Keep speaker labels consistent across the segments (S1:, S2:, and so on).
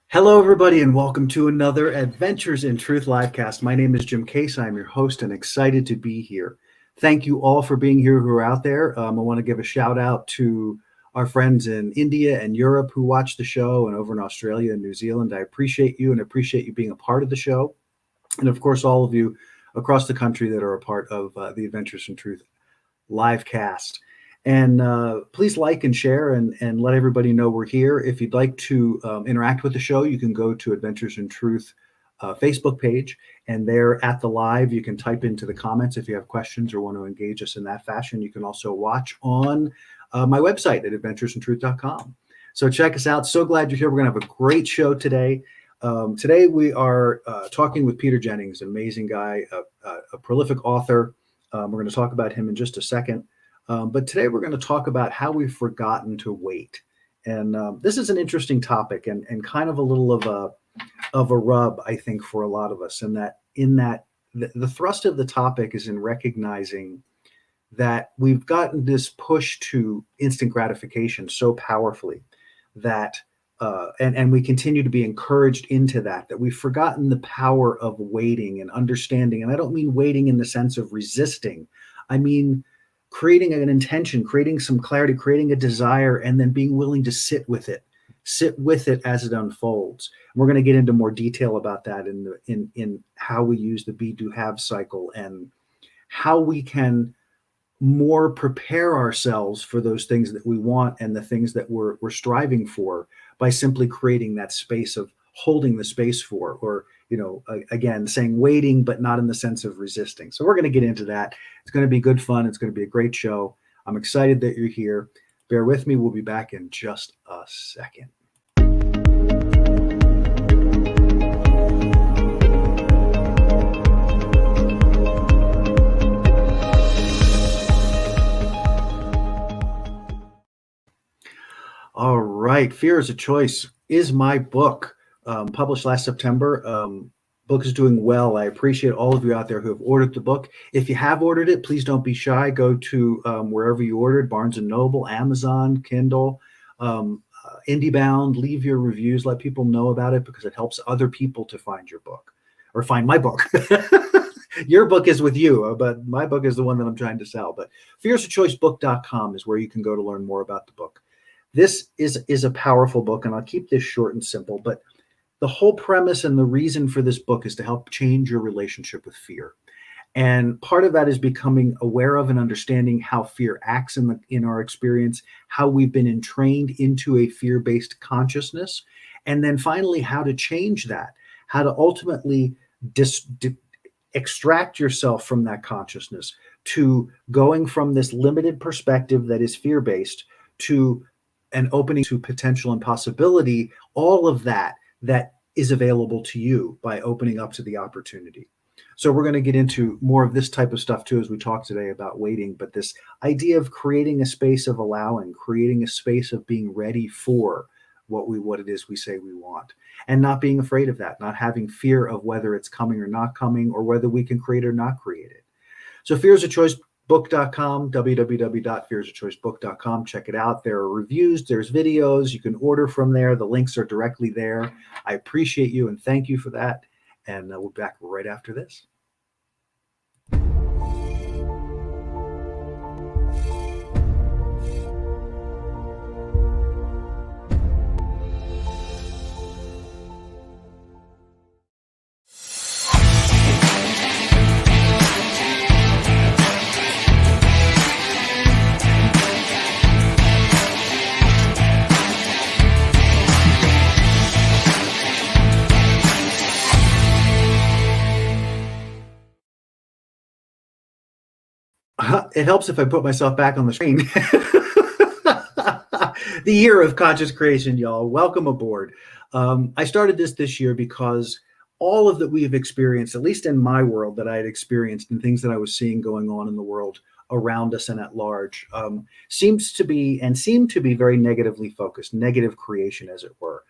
S1: Hello, everybody, and welcome to another Adventures in Truth livecast. My name is Jim Case. I'm your host and excited to be here. Thank you all for being here who are out there. I want to give a shout out to our friends in India and Europe who watch the show, and over in Australia and New Zealand. I appreciate you and appreciate you being a part of the show. And of course, all of you across the country that are a part of the Adventures in Truth livecast. And please like and share and let everybody know we're here. If you'd like to interact with the show, you can go to Adventures in Truth Facebook page. And there at the live, you can type into the comments if you have questions or want to engage us in that fashion. You can also watch on my website at adventuresintruth.com. So check us out. So glad you're here. We're going to have a great show today. Today we are talking with Peter Jennings, an amazing guy, a prolific author. We're going to talk about him in just a second. But today we're going to talk about how we've forgotten to wait. And this is an interesting topic and kind of a little of a rub, I think, for a lot of us. And the thrust of the topic is in recognizing that we've gotten this push to instant gratification so powerfully that and we continue to be encouraged into that we've forgotten the power of waiting and understanding. And I don't mean waiting in the sense of resisting. I mean creating an intention, creating some clarity, creating a desire, and then being willing to sit with it as it unfolds. And we're going to get into more detail about that in how we use the be, do, have cycle and how we can more prepare ourselves for those things that we want and the things that we're striving for by simply creating that space of holding the space for, or, again, saying waiting, but not in the sense of resisting. So we're going to get into that. It's going to be good fun. It's going to be a great show. I'm excited that you're here. Bear with me. We'll be back in just a second. All right. Fear is a Choice is my book. Published last September. Book is doing well. I appreciate all of you out there who have ordered the book. If you have ordered it, please don't be shy. Go to wherever you ordered, Barnes & Noble, Amazon, Kindle, IndieBound. Leave your reviews. Let people know about it because it helps other people to find your book or find my book. Your book is with you, but my book is the one that I'm trying to sell. But fearsachoicebook.com is where you can go to learn more about the book. This is a powerful book, and I'll keep this short and simple, but the whole premise and the reason for this book is to help change your relationship with fear. And part of that is becoming aware of and understanding how fear acts in our experience, how we've been entrained into a fear-based consciousness, and then finally how to change that, how to ultimately extract yourself from that consciousness to going from this limited perspective that is fear-based to an opening to potential and possibility, all of that is available to you by opening up to the opportunity. So we're going to get into more of this type of stuff too as we talk today about waiting, but this idea of creating a space of allowing, creating a space of being ready for what it is we say we want, and not being afraid of that, not having fear of whether it's coming or not coming, or whether we can create or not create it. So Fear is a Choice book.com, www.fearsofchoicebook.com. Check it out. There are reviews, there's videos. You can order from there. The links are directly there. I appreciate you and thank you for that. And we'll be back right after this. It helps if I put myself back on the screen. The year of conscious creation, y'all. Welcome aboard. I started this year because all of that we have experienced, at least in my world that I had experienced and things that I was seeing going on in the world around us and at large, seemed to be very negatively focused, negative creation, as it were.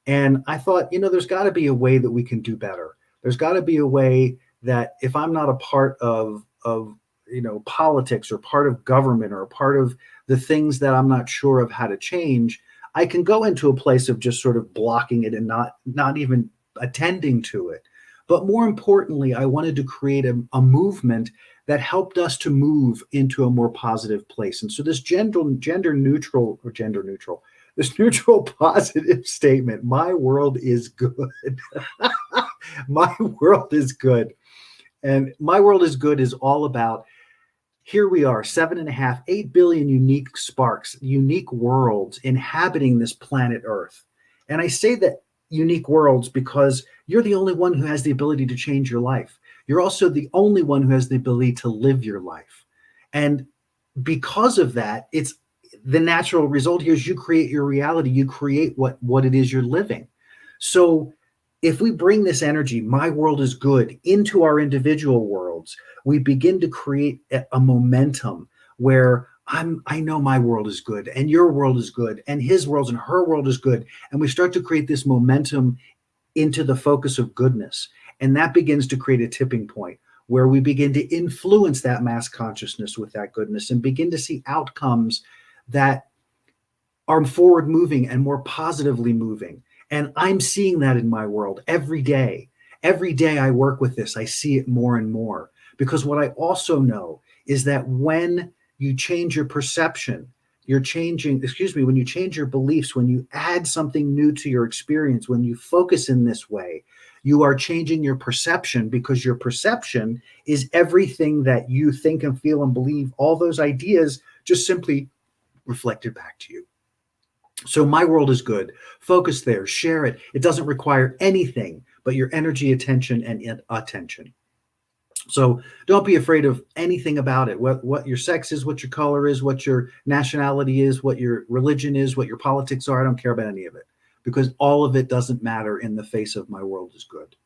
S1: And I thought, there's got to be a way that we can do better. There's got to be a way that if I'm not a part of politics or part of government or a part of the things that I'm not sure of how to change, I can go into a place of just sort of blocking it and not even attending to it. But more importantly, I wanted to create a movement that helped us to move into a more positive place. And so this neutral positive statement, my world is good. My world is good. And my world is good is all about, here we are, 7.5, 8 billion unique sparks, unique worlds inhabiting this planet Earth. And I say that unique worlds because you're the only one who has the ability to change your life. You're also the only one who has the ability to live your life. And because of that, it's the natural result here is you create your reality. You create what it is you're living. So if we bring this energy, my world is good, into our individual worlds, we begin to create a momentum where I know my world is good and your world is good and his world and her world is good. And we start to create this momentum into the focus of goodness. And that begins to create a tipping point where we begin to influence that mass consciousness with that goodness and begin to see outcomes that are forward moving and more positively moving. And I'm seeing that in my world every day. Every day I work with this, I see it more and more. Because what I also know is that when you change your perception, when you change your beliefs, when you add something new to your experience, when you focus in this way, you are changing your perception, because your perception is everything that you think and feel and believe, all those ideas just simply reflected back to you. So my world is good. Focus there, share it. It doesn't require anything but your energy, attention, and attention. So don't be afraid of anything about it. What your sex is, what your color is, what your nationality is, what your religion is, what your politics are. I don't care about any of it, because all of it doesn't matter in the face of my world is good.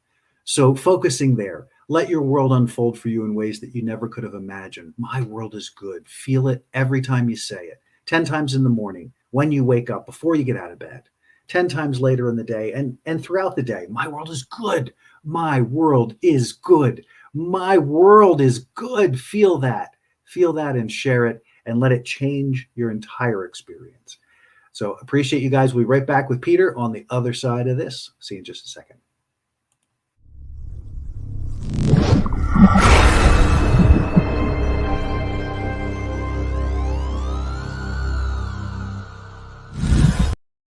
S1: So focusing there, let your world unfold for you in ways that you never could have imagined. My world is good. Feel it every time you say it. 10 times in the morning, when you wake up, before you get out of bed, 10 times later in the day, and throughout the day. My world is good. My world is good. My world is good. Feel that and share it and let it change your entire experience. So appreciate you guys. We'll be right back with Peter on the other side of this. See you in just a second.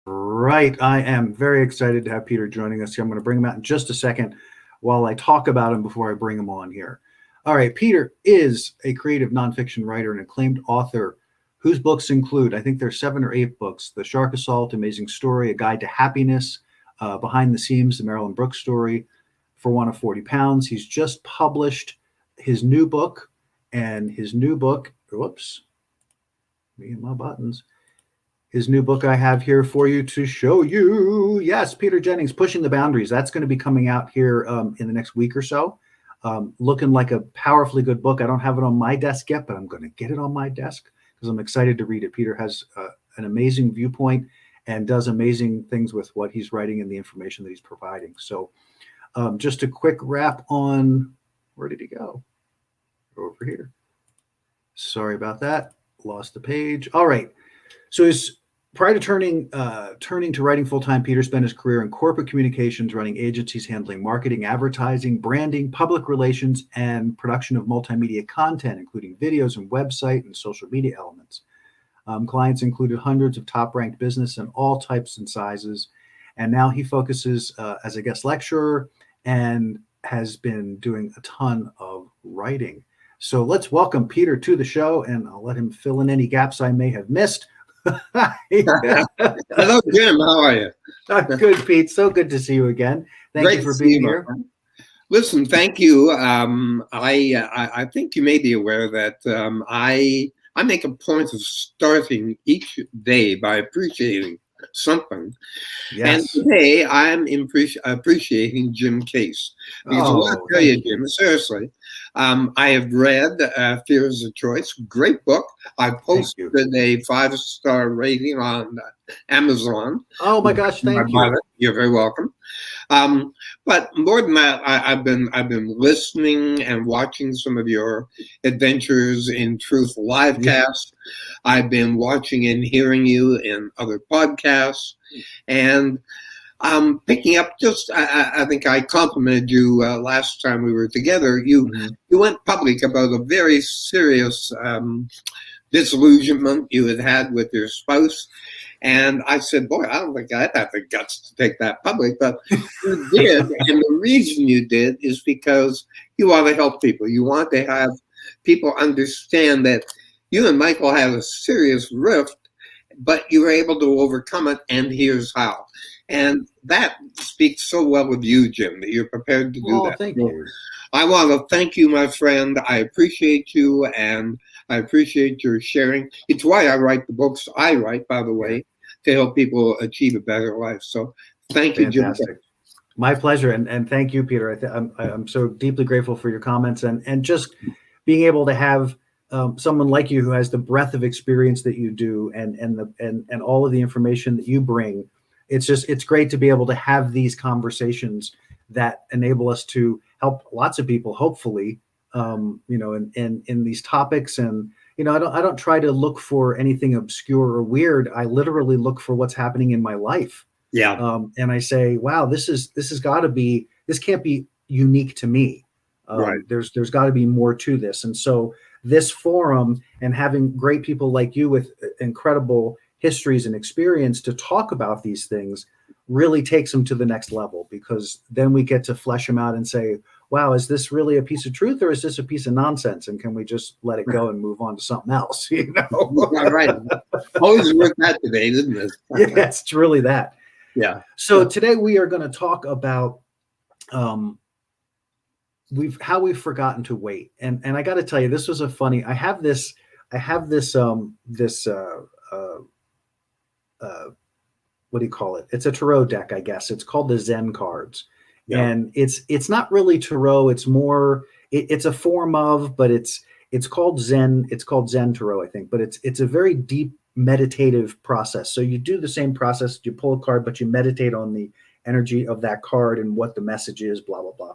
S1: Right. I am very excited to have Peter joining us here. I'm going to bring him out in just a second while I talk about him before I bring him on here. All right. Peter is a creative nonfiction writer and acclaimed author whose books include, I think there's 7 or 8 books: The Shark Assault, Amazing Story, A Guide to Happiness, Behind the Seams, the Marilyn Brooks Story, For Want of 40 Pounds. He's just published his new book, whoops, me and my buttons. His new book I have here for you to show you. Yes, Peter Jennings, Pushing the Boundaries. That's going to be coming out here in the next week or so. Looking like a powerfully good book. I don't have it on my desk yet, but I'm going to get it on my desk because I'm excited to read it. Peter has an amazing viewpoint and does amazing things with what he's writing and the information that he's providing. So just a quick wrap on, where did he go? Over here. Sorry about that. Lost the page. All right. So his prior to turning to writing full time, Peter spent his career in corporate communications, running agencies handling marketing, advertising, branding, public relations, and production of multimedia content, including videos and website and social media elements. Clients included hundreds of top ranked business in all types and sizes. And now he focuses as a guest lecturer and has been doing a ton of writing. So let's welcome Peter to the show, and I'll let him fill in any gaps I may have missed.
S2: Hello, Jim. How are you?
S1: Good, Pete. So good to see you again. Thank you for being here.
S2: Listen, thank you. I think you may be aware that I make a point of starting each day by appreciating something.
S1: Yes.
S2: And today I'm appreciating Jim Case. Because I want to tell you, Jim, seriously, I have read Fear is a Choice. Great book. I posted a 5-star rating on Amazon.
S1: Oh my gosh, thank you.
S2: You're very welcome. But more than that, I've been listening and watching some of your Adventures in Truth livecast. I've been watching and hearing you in other podcasts, and picking up just. I think I complimented you last time we were together. You went public about a very serious disillusionment you had with your spouse. And I said, boy, I don't think I'd have the guts to take that public, but you did. And the reason you did is because you want to help people. You want to have people understand that you and Michael had a serious rift, but you were able to overcome it, and here's how. And that speaks so well of you, Jim, that you're prepared to do that.
S1: Thank you.
S2: I want to thank you, my friend. I appreciate you, and I appreciate your sharing. It's why I write the books I write, by the way, to help people achieve a better life. So thank you, Jim.
S1: My pleasure. And thank you, Peter. I'm so deeply grateful for your comments and just being able to have someone like you who has the breadth of experience that you do and all of the information that you bring. It's great to be able to have these conversations that enable us to help lots of people, hopefully, in these topics. And, I don't try to look for anything obscure or weird. I literally look for what's happening in my life.
S2: Yeah.
S1: And I say, wow, this can't be unique to me.
S2: Right.
S1: There's got to be more to this. And so this forum and having great people like you with incredible histories and experience to talk about these things really takes them to the next level, because then we get to flesh them out and say, wow, is this really a piece of truth, or is this a piece of nonsense? And can we just let it go and move on to something else?
S2: Right. Always worth that today, isn't it?
S1: Yes, it's really that.
S2: Yeah.
S1: So today we are going to talk about how we've forgotten to wait. And I got to tell you, this was a funny. I have this what do you call it? It's a tarot deck, I guess. It's called the Zen cards. Yeah. And it's not really tarot. It's more, it's a form of, but it's called Zen. It's called Zen tarot, I think, but it's a very deep meditative process. So you do the same process, you pull a card, but you meditate on the energy of that card and what the message is, blah, blah, blah.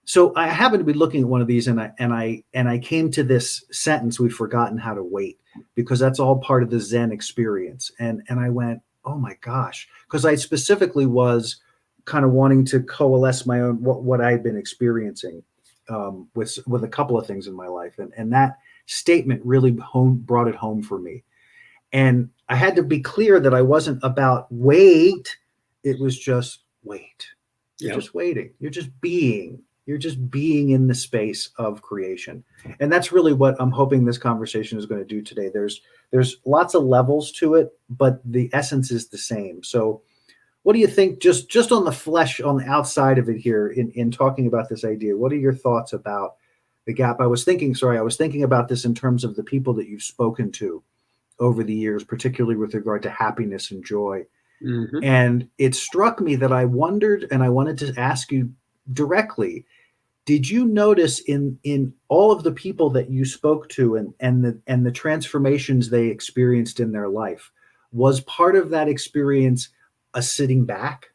S1: So I happened to be looking at one of these, and I came to this sentence, we've forgotten how to wait, because that's all part of the Zen experience. And I went, oh my gosh, because I specifically was kind of wanting to coalesce my own, what I had been experiencing with a couple of things in my life. And that statement really brought it home for me. And I had to be clear that I wasn't about wait. It was just wait. You're just waiting. You're just being. You're just being in the space of creation. And that's really what I'm hoping this conversation is going to do today. There's lots of levels to it, but the essence is the same. So what do you think, just on the flesh, on the outside of it here, in talking about this idea, what are your thoughts about the gap? I was thinking about this in terms of the people that you've spoken to over the years, particularly with regard to happiness and joy.
S2: Mm-hmm.
S1: And it struck me that I wondered, and I wanted to ask you directly, did you notice in all of the people that you spoke to and the transformations they experienced in their life, was part of that experience a sitting back?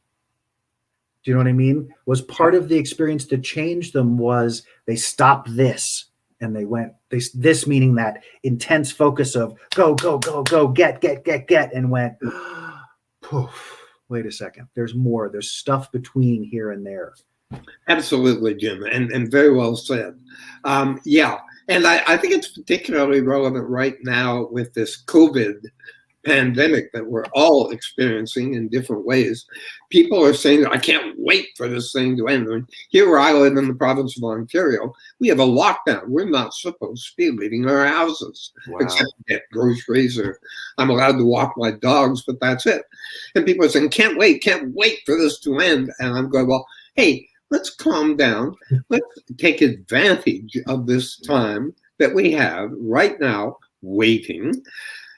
S1: Do you know what I mean? Was part of the experience that changed them was they stopped this And they went, this meaning that intense focus of go, go, go, go, get, and went, poof, wait a second. There's more. There's stuff between here and there.
S2: Absolutely, Jim, and very well said. Yeah, and I think it's particularly relevant right now with this COVID pandemic that we're all experiencing in different ways. People are saying, I can't wait for this thing to end. And here where I live in the province of Ontario, we have a lockdown. We're not supposed to be leaving our houses,
S1: Wow.
S2: except to get groceries, or I'm allowed to walk my dogs, but that's it. And people are saying, can't wait for this to end. And I'm going, well, hey, let's calm down. Let's take advantage of this time that we have right now waiting.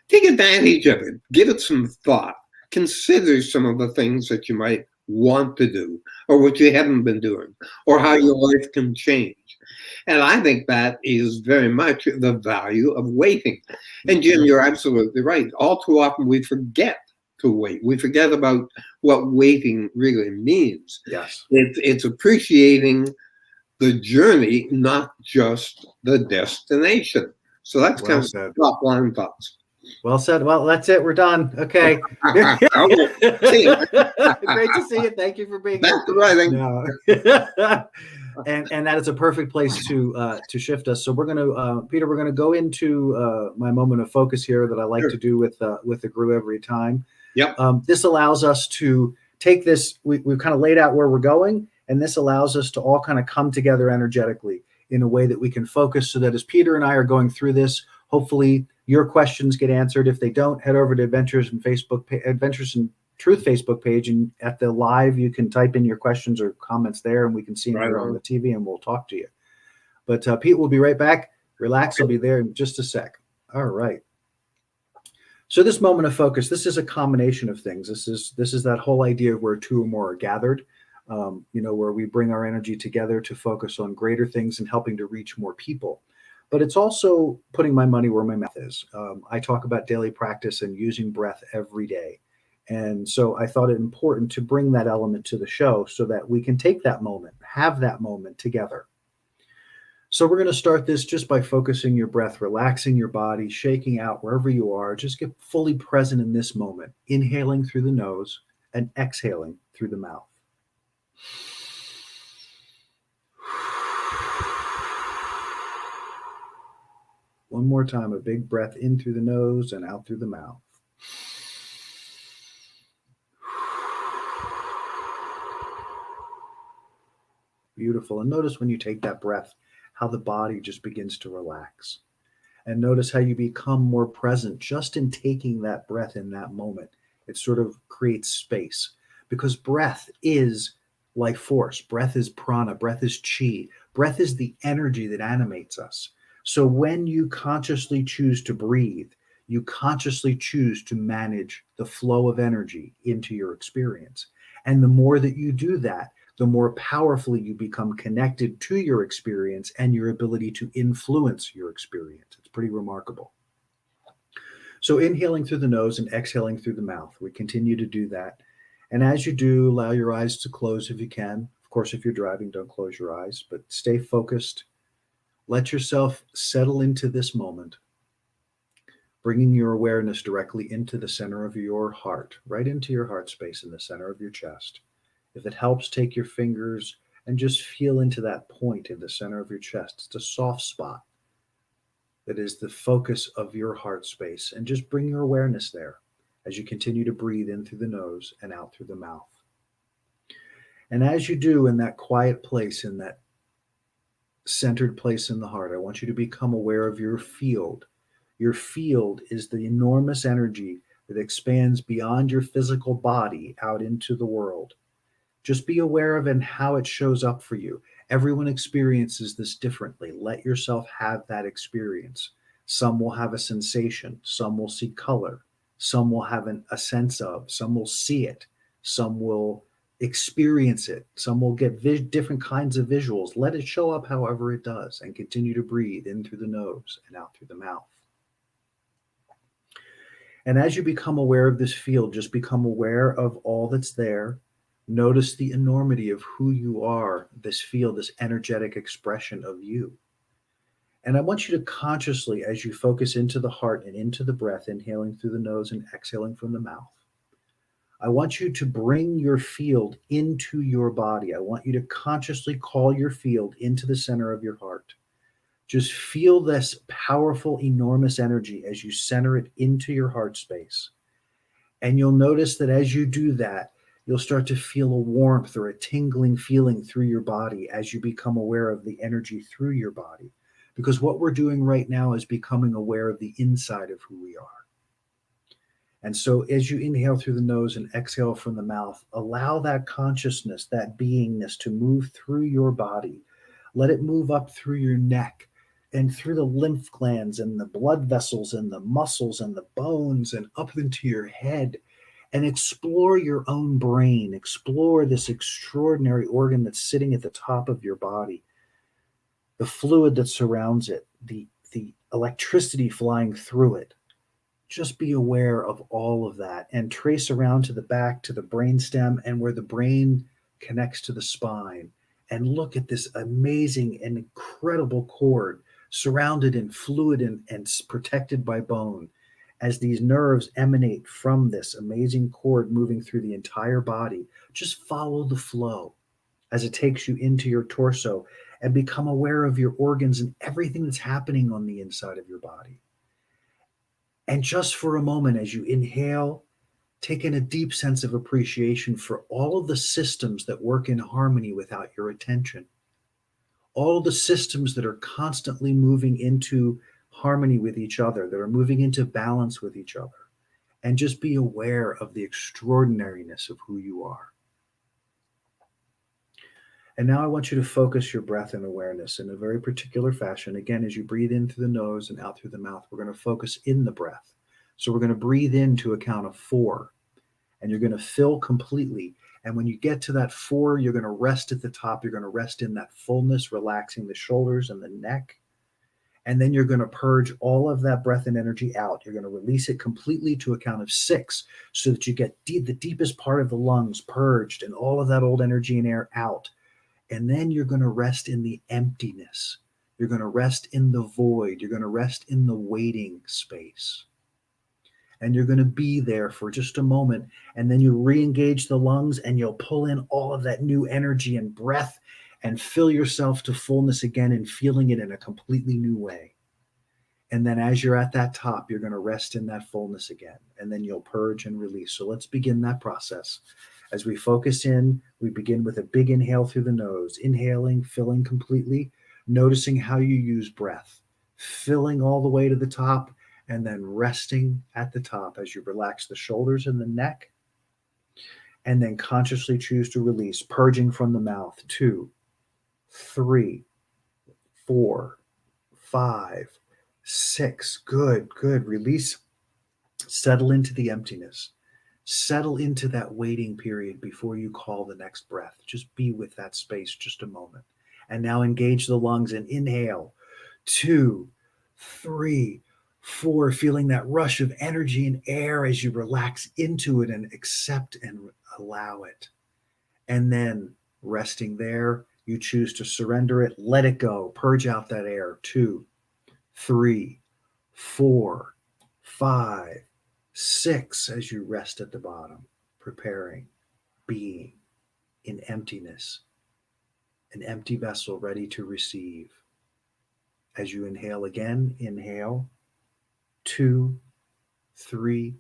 S2: Take advantage of it. Give it some thought. Consider some of the things that you might want to do, or what you haven't been doing, or how your life can change. And I think that is very much the value of waiting. And Jim, you're absolutely right. All too often we forget to wait. We forget about what waiting really means.
S1: Yes.
S2: It's appreciating the journey, not just the destination. So that's kind of top line thoughts.
S1: Well said. Well, that's it. We're done. Okay.
S2: Okay.
S1: Great to see you. Thank you for being
S2: Back to writing.
S1: No. and that is a perfect place to shift us. So we're going to, Peter, we're going to go into my moment of focus here that I like to do with the group every time.
S2: Yep.
S1: This allows us to take this. We've kind of laid out where we're going, and this allows us to all kind of come together energetically in a way that we can focus, so that as Peter and I are going through this, hopefully your questions get answered. If they don't, head over to Adventures in Truth Facebook page, and at the live, you can type in your questions or comments there, and we can see them here on the TV, and we'll talk to you. But Pete will be right back. Relax, I'll be there in just a sec. All right. So this moment of focus, this is a combination of things. This is that whole idea of where two or more are gathered, where we bring our energy together to focus on greater things and helping to reach more people. But it's also putting my money where my mouth is. I talk about daily practice and using breath every day. And so I thought it important to bring that element to the show so that we can take that moment, have that moment together. So we're going to start this just by focusing your breath, relaxing your body, shaking out wherever you are. Just get fully present in this moment, inhaling through the nose and exhaling through the mouth. One more time, a big breath in through the nose and out through the mouth. Beautiful. And notice when you take that breath, how the body just begins to relax. And notice how you become more present just in taking that breath in that moment. It sort of creates space, because breath is life force. Breath is prana. Breath is chi. Breath is the energy that animates us. So when you consciously choose to breathe, you consciously choose to manage the flow of energy into your experience. And the more that you do that, the more powerfully you become connected to your experience and your ability to influence your experience. It's pretty remarkable. So inhaling through the nose and exhaling through the mouth. We continue to do that. And as you do, allow your eyes to close if you can. Of course, if you're driving, don't close your eyes, but stay focused. Let yourself settle into this moment, bringing your awareness directly into the center of your heart, right into your heart space in the center of your chest. If it helps, take your fingers and just feel into that point in the center of your chest. It's a soft spot that is the focus of your heart space, and just bring your awareness there as you continue to breathe in through the nose and out through the mouth. And as you do in that quiet place, in that centered place in the heart, I want you to become aware of your field. Your field is the enormous energy that expands beyond your physical body out into the world. Just be aware of it and how it shows up for you. Everyone experiences this differently. Let yourself have that experience. Some will have a sensation. Some will see color. Some will have a sense of. Some will see it. Some will experience it. Some will get different kinds of visuals. Let it show up however it does, and continue to breathe in through the nose and out through the mouth. And as you become aware of this field, just become aware of all that's there. Notice the enormity of who you are, this field, this energetic expression of you. And I want you to consciously, as you focus into the heart and into the breath, inhaling through the nose and exhaling from the mouth, I want you to bring your field into your body. I want you to consciously call your field into the center of your heart. Just feel this powerful, enormous energy as you center it into your heart space. And you'll notice that as you do that, you'll start to feel a warmth or a tingling feeling through your body as you become aware of the energy through your body. Because what we're doing right now is becoming aware of the inside of who we are. And so as you inhale through the nose and exhale from the mouth, allow that consciousness, that beingness to move through your body. Let it move up through your neck and through the lymph glands and the blood vessels and the muscles and the bones and up into your head, and explore your own brain. Explore this extraordinary organ that's sitting at the top of your body, the fluid that surrounds it, the electricity flying through it. Just be aware of all of that and trace around to the back, to the brainstem, and where the brain connects to the spine. And look at this amazing and incredible cord surrounded in fluid and protected by bone. As these nerves emanate from this amazing cord moving through the entire body, just follow the flow as it takes you into your torso and become aware of your organs and everything that's happening on the inside of your body. And just for a moment, as you inhale, take in a deep sense of appreciation for all of the systems that work in harmony without your attention. All of the systems that are constantly moving into harmony with each other, that are moving into balance with each other. And just be aware of the extraordinariness of who you are. And now I want you to focus your breath and awareness in a very particular fashion. Again, as you breathe in through the nose and out through the mouth, we're going to focus in the breath. So we're going to breathe in to a count of 4, and you're going to fill completely. And when you get to that 4, you're going to rest at the top. You're going to rest in that fullness, relaxing the shoulders and the neck. And then you're going to purge all of that breath and energy out. You're going to release it completely to a count of 6 so that you get the deepest part of the lungs purged and all of that old energy and air out. And then you're going to rest in the emptiness. You're going to rest in the void. You're going to rest in the waiting space. And you're going to be there for just a moment. And then you re-engage the lungs and you'll pull in all of that new energy and breath and fill yourself to fullness again and feeling it in a completely new way. And then as you're at that top, you're going to rest in that fullness again. And then you'll purge and release. So let's begin that process. As we focus in, we begin with a big inhale through the nose, inhaling, filling completely, noticing how you use breath, filling all the way to the top, and then resting at the top as you relax the shoulders and the neck, and then consciously choose to release, purging from the mouth. 2, 3, 4, 5, 6. Good, good. Release. Settle into the emptiness. Settle into that waiting period before you call the next breath. Just be with that space just a moment. And now engage the lungs and inhale. 2, 3, 4, feeling that rush of energy and air as you relax into it and accept and allow it. And then resting there, you choose to surrender it, let it go, purge out that air. 2, 3, 4, 5, 6, as you rest at the bottom, preparing, being in emptiness, an empty vessel ready to receive. As you inhale again, inhale. 2, 3,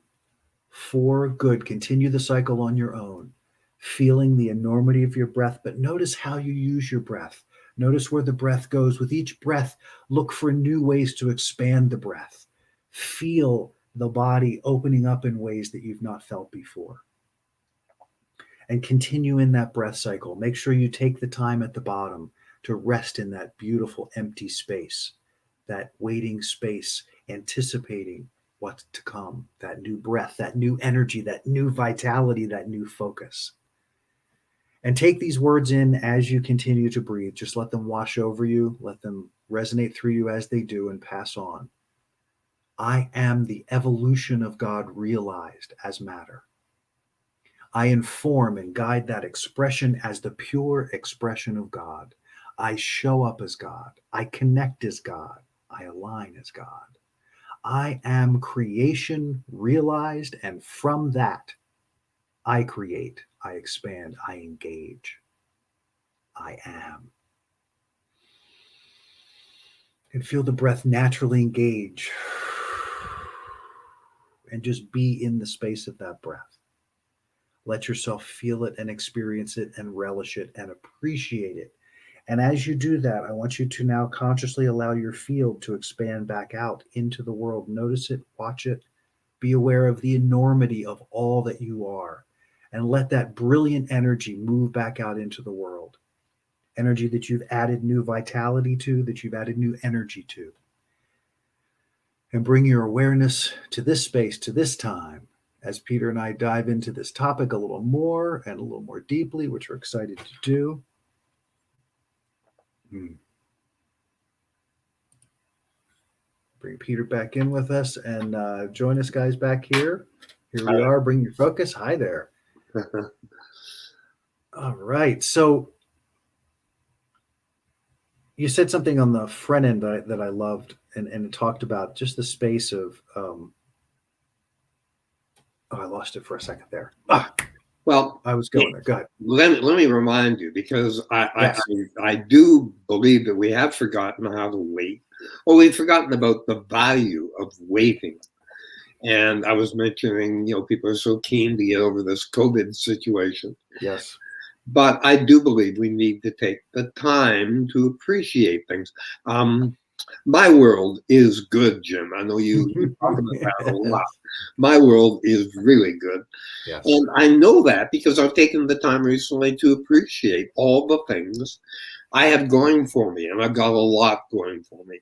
S1: 4. Good. Continue the cycle on your own, feeling the enormity of your breath, but notice how you use your breath. Notice where the breath goes. With each breath, look for new ways to expand the breath. Feel the body opening up in ways that you've not felt before. And continue in that breath cycle. Make sure you take the time at the bottom to rest in that beautiful empty space, that waiting space, anticipating what's to come, that new breath, that new energy, that new vitality, that new focus. And take these words in as you continue to breathe. Just let them wash over you, let them resonate through you as they do, and pass on. I am the evolution of God realized as matter. I inform and guide that expression as the pure expression of God. I show up as God. I connect as God. I align as God. I am creation realized, and from that, I create, I expand, I engage. I am. And feel the breath naturally engage and just be in the space of that breath. Let yourself feel it and experience it and relish it and appreciate it. And as you do that, I want you to now consciously allow your field to expand back out into the world. Notice it, watch it, be aware of the enormity of all that you are, and let that brilliant energy move back out into the world. Energy that you've added new vitality to, that you've added new energy to. And bring your awareness to this space, to this time, as Peter and I dive into this topic a little more and a little more deeply, which we're excited to do. Bring Peter back in with us and join us, guys, back here. Here we are. Bring your focus. Hi there. All right. So you said something on the front end that I loved, and it talked about just the space of. I lost it for a second there.
S2: Well,
S1: I was going there. Go ahead.
S2: Let me remind you, because I do believe that we have forgotten how to wait, or we've forgotten about the value of waiting. And I was mentioning, people are so keen to get over this COVID situation.
S1: Yes.
S2: But I do believe we need to take the time to appreciate things. My world is good, Jim. I know you talk about that a lot. My world is really good.
S1: Yes.
S2: And I know that because I've taken the time recently to appreciate all the things I have going for me. And I've got a lot going for me.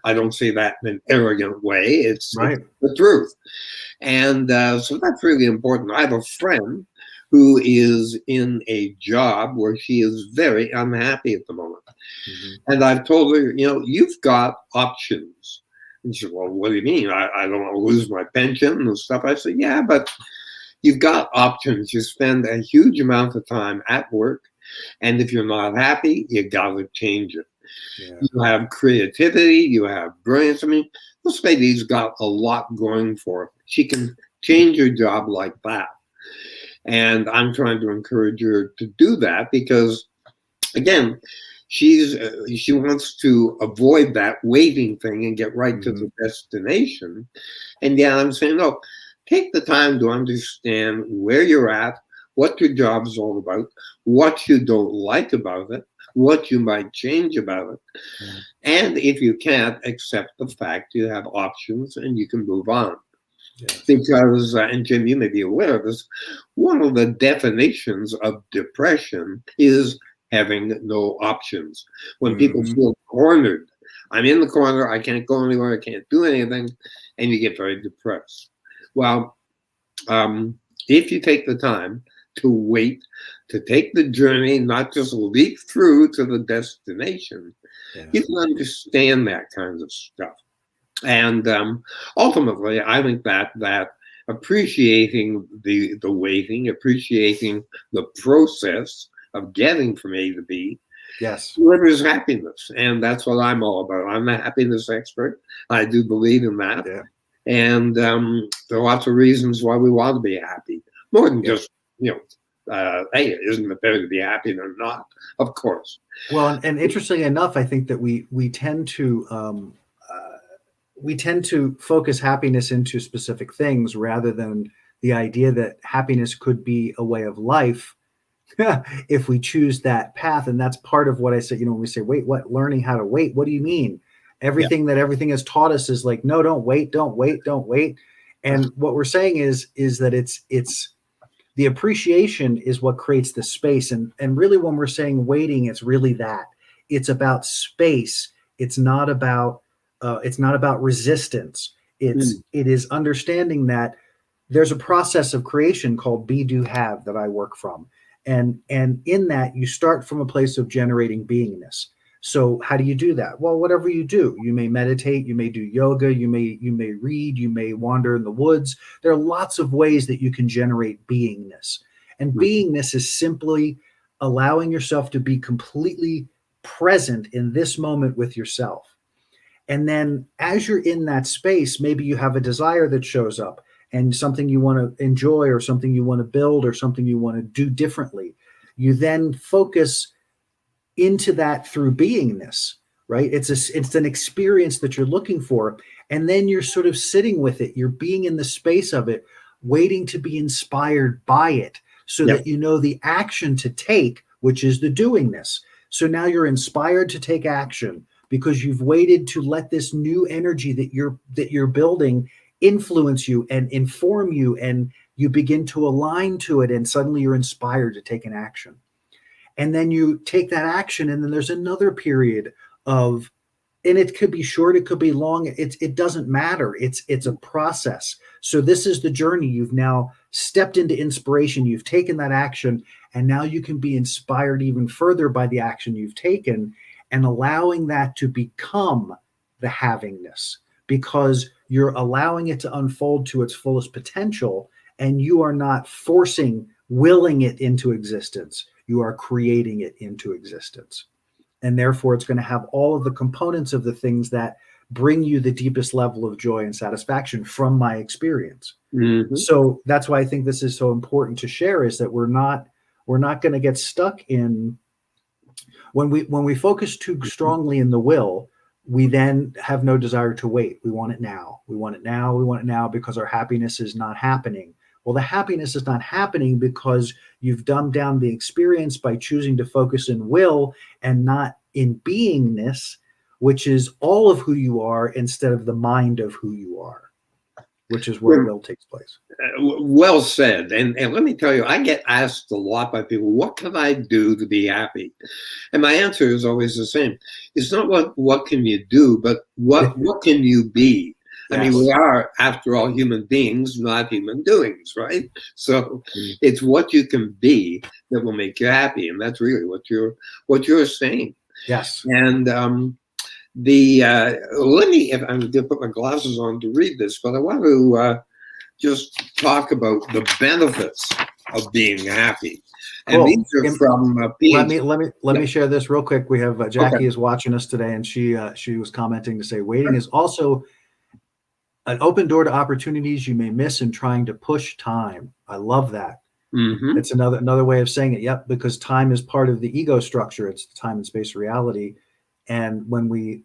S2: I don't say that in an arrogant way. It's the truth. And so that's really important. I have a friend who is in a job where she is very unhappy at the moment. Mm-hmm. And I've told her, you've got options. And she said, well, what do you mean? I don't want to lose my pension and stuff. I said, yeah, but you've got options. You spend a huge amount of time at work. And if you're not happy, you got to change it. Yeah. You have creativity. You have brilliance. I mean, this lady's got a lot going for her. She can change her job like that. And I'm trying to encourage her to do that because, again, she wants to avoid that waiting thing and get right to the destination. And yeah, I'm saying, no, take the time to understand where you're at, what your job is all about, what you don't like about it, what you might change about it. And if you can't, accept the fact you have options and you can move on. Yes. Because, and Jim, you may be aware of this, one of the definitions of depression is having no options. When people feel cornered, I'm in the corner, I can't go anywhere, I can't do anything, and you get very depressed. Well, if you take the time to wait, to take the journey, not just leap through to the destination, you can understand that kind of stuff. And ultimately, I think that appreciating the waiting, appreciating the process of getting from A to B, delivers happiness. And that's what I'm all about. I'm a happiness expert. I do believe in that. Yeah. And there are lots of reasons why we want to be happy. More than just, hey, isn't it better to be happy than not? Of course.
S1: Well, and interestingly enough, I think that we tend to focus happiness into specific things rather than the idea that happiness could be a way of life if we choose that path. And that's part of what I said, when we say, wait, what? Learning how to wait. What do you mean? Everything that everything has taught us is like, no, don't wait, don't wait, don't wait. And what we're saying is that it's the appreciation is what creates the space. And really when we're saying waiting, it's really that. It's about space. It's not about resistance. It is understanding that there's a process of creation called be, do, have that I work from. And in that you start from a place of generating beingness. So how do you do that? Well, whatever you do, you may meditate, you may do yoga, you may read, you may wander in the woods. There are lots of ways that you can generate beingness. And beingness is simply allowing yourself to be completely present in this moment with yourself. And then as you're in that space, maybe you have a desire that shows up and something you want to enjoy or something you want to build or something you want to do differently. You then focus into that through beingness, right? It's an experience that you're looking for. And then you're sort of sitting with it. You're being in the space of it, waiting to be inspired by it so
S2: Yep.
S1: that you know the action to take, which is the doingness. So now you're inspired to take action because you've waited to let this new energy that you're building influence you and inform you, and you begin to align to it, and suddenly you're inspired to take an action. And then you take that action, and then there's another period of, and it could be short, it could be long, it doesn't matter. It's a process. So this is the journey. You've now stepped into inspiration, you've taken that action, and now you can be inspired even further by the action you've taken, and allowing that to become the havingness, because you're allowing it to unfold to its fullest potential, and you are not willing it into existence. You are creating it into existence. And therefore, it's going to have all of the components of the things that bring you the deepest level of joy and satisfaction from my experience.
S2: Mm-hmm.
S1: So that's why I think this is so important to share, is that we're not going to get stuck in, when we focus too strongly in the will, we then have no desire to wait. We want it now. We want it now. We want it now because our happiness is not happening. Well, the happiness is not happening because you've dumbed down the experience by choosing to focus in will and not in beingness, which is all of who you are instead of the mind of who you are, which is where will takes place.
S2: Well said. And let me tell you, I get asked a lot by people, what can I do to be happy? And my answer is always the same. It's not what can you do, but what can you be? Yes. I mean, we are, after all, human beings, not human doings, right? So it's what you can be that will make you happy. And that's really what you're saying.
S1: Yes.
S2: And let me, if I'm going to put my glasses on to read this, but I want to just talk about the benefits of being happy. And
S1: cool.
S2: These are from
S1: let me share this real quick. We have Jackie is watching us today, and she was commenting to say, waiting is also an open door to opportunities you may miss in trying to push time. I love that.
S2: Mm-hmm.
S1: It's another way of saying it. Yep, because time is part of the ego structure. It's the time and space reality. And when we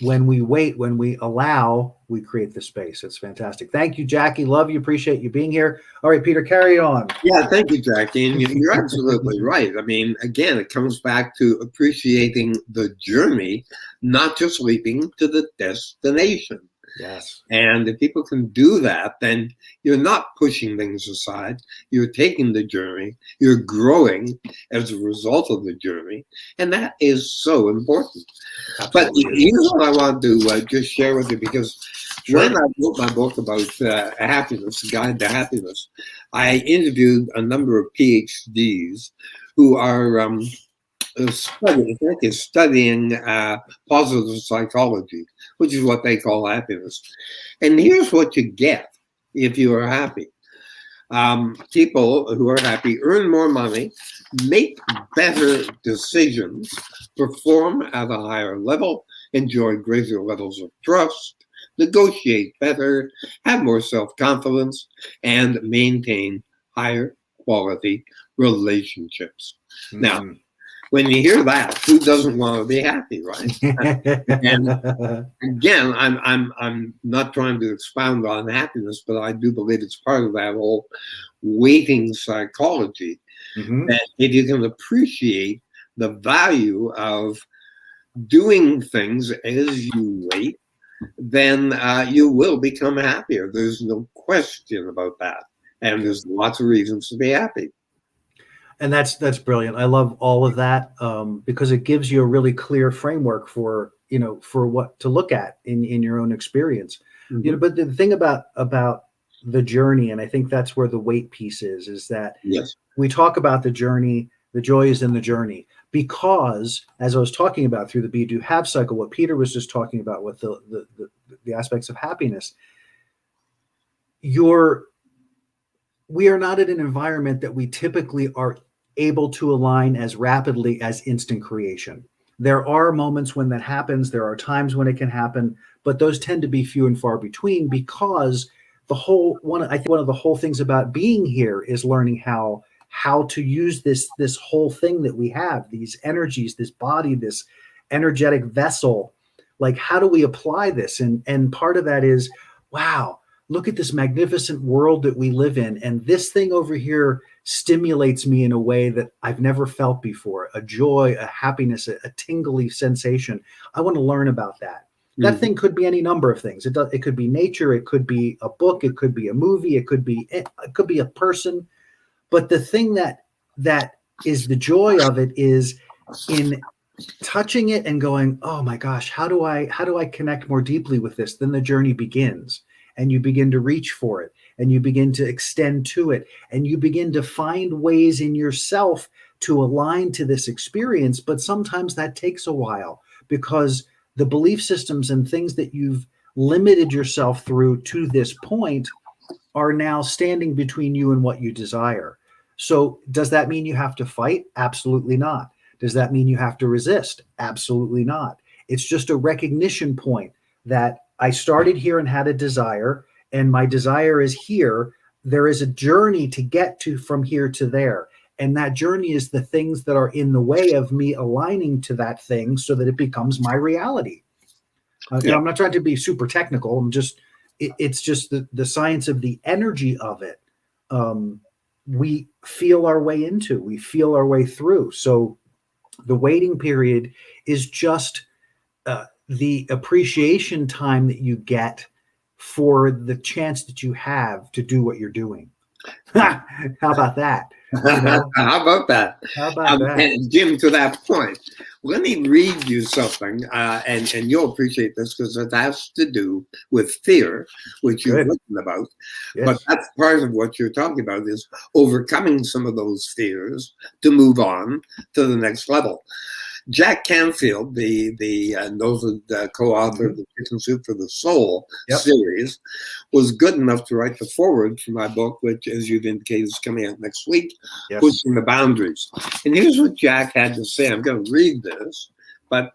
S1: wait, when we allow, we create the space. It's fantastic. Thank you, Jackie. Love you. Appreciate you being here. All right, Peter, carry on.
S2: Yeah, thank you, Jackie. And you're absolutely right. I mean, again, it comes back to appreciating the journey, not just leaping to the destination.
S1: Yes.
S2: And if people can do that, then you're not pushing things aside. You're taking the journey. You're growing as a result of the journey. And that is so important. Absolutely. But here's what I want to just share with you, because when I wrote my book about happiness, Guide to Happiness, I interviewed a number of PhDs who are studying positive psychology, which is what they call happiness. And here's what you get if you are happy. People who are happy earn more money, make better decisions, perform at a higher level, enjoy greater levels of trust, negotiate better, have more self-confidence, and maintain higher quality relationships. Mm-hmm. Now, when you hear that, who doesn't want to be happy, right? And again, I'm not trying to expound on happiness, but I do believe it's part of that whole waiting psychology. Mm-hmm. That if you can appreciate the value of doing things as you wait, then you will become happier. There's no question about that. And there's lots of reasons to be happy.
S1: And that's brilliant. I love all of that because it gives you a really clear framework for what to look at in your own experience. Mm-hmm. But the thing about the journey, and I think that's where the wait piece is that
S2: yes.
S1: We talk about the journey. The joy is in the journey, because as I was talking about through the Be Do Have cycle, what Peter was just talking about with the aspects of happiness, we are not in an environment that we typically are able to align as rapidly as instant creation. There are moments when that happens. There are times when it can happen, but those tend to be few and far between, because I think one of the whole things about being here is learning how to use this whole thing that we have, these energies, this body, this energetic vessel. Like, how do we apply this? And part of that is, wow, look at this magnificent world that we live in. And this thing over here stimulates me in a way that I've never felt before, a joy, a happiness, a tingly sensation. I want to learn about that. That thing could be any number of things. It could be nature. It could be a book. It could be a movie. It could be a person. But the thing that is the joy of it is in touching it and going, oh my gosh, how do I connect more deeply with this? Then the journey begins, and you begin to reach for it, and you begin to extend to it, and you begin to find ways in yourself to align to this experience. But sometimes that takes a while, because the belief systems and things that you've limited yourself through to this point are now standing between you and what you desire. So does that mean you have to fight? Absolutely not. Does that mean you have to resist? Absolutely not. It's just a recognition point that I started here and had a desire, and my desire is here. There is a journey to get to from here to there. And that journey is the things that are in the way of me aligning to that thing so that it becomes my reality. I'm not trying to be super technical. It's just the science of the energy of it. We feel our way into, we feel our way through. So the waiting period is just the appreciation time that you get for the chance that you have to do what you're doing. How about that?
S2: How about that?
S1: How about that?
S2: And Jim, to that point, let me read you something, and you'll appreciate this because it has to do with fear, which you've written about.
S1: Yes.
S2: But that's part of what you're talking about, is overcoming some of those fears to move on to the next level. Jack Canfield, the noted co-author of the Chicken Soup for the Soul series, was good enough to write the foreword for my book, which, as you've indicated, is coming out next week, Pushing the Boundaries. And here's what Jack had to say. I'm going to read this, but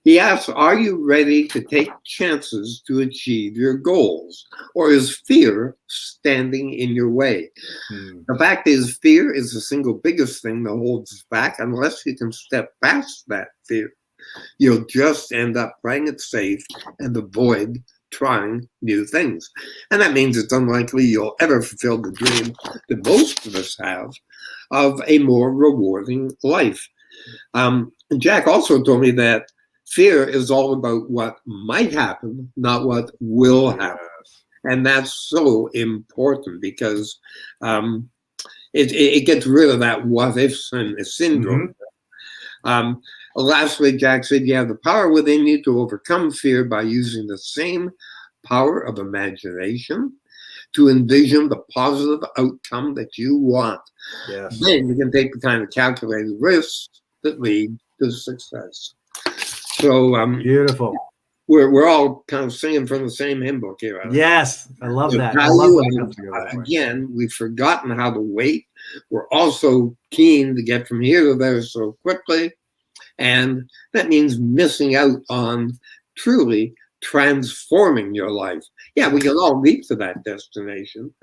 S2: he asks, are you ready to take chances to achieve your goals, or is fear standing in your way? The fact is, fear is the single biggest thing that holds us back. Unless you can step past that fear, you'll just end up playing it safe and avoid trying new things. And that means it's unlikely you'll ever fulfill the dream that most of us have of a more rewarding life. Jack also told me that fear is all about what might happen, not what will happen. And that's so important, because it gets rid of that what if syndrome. Lastly, Jack said, you have the power within you to overcome fear by using the same power of imagination to envision the positive outcome that you want. Then you can take the kind of calculated risks that lead to success. So
S1: beautiful.
S2: We're all kind of singing from the same hymn book here.
S1: Yes, I love that. I love when it comes together that way.
S2: Again, we've forgotten how to wait. We're also keen to get from here to there so quickly, and that means missing out on truly transforming your life. Yeah, we can all leap to that destination,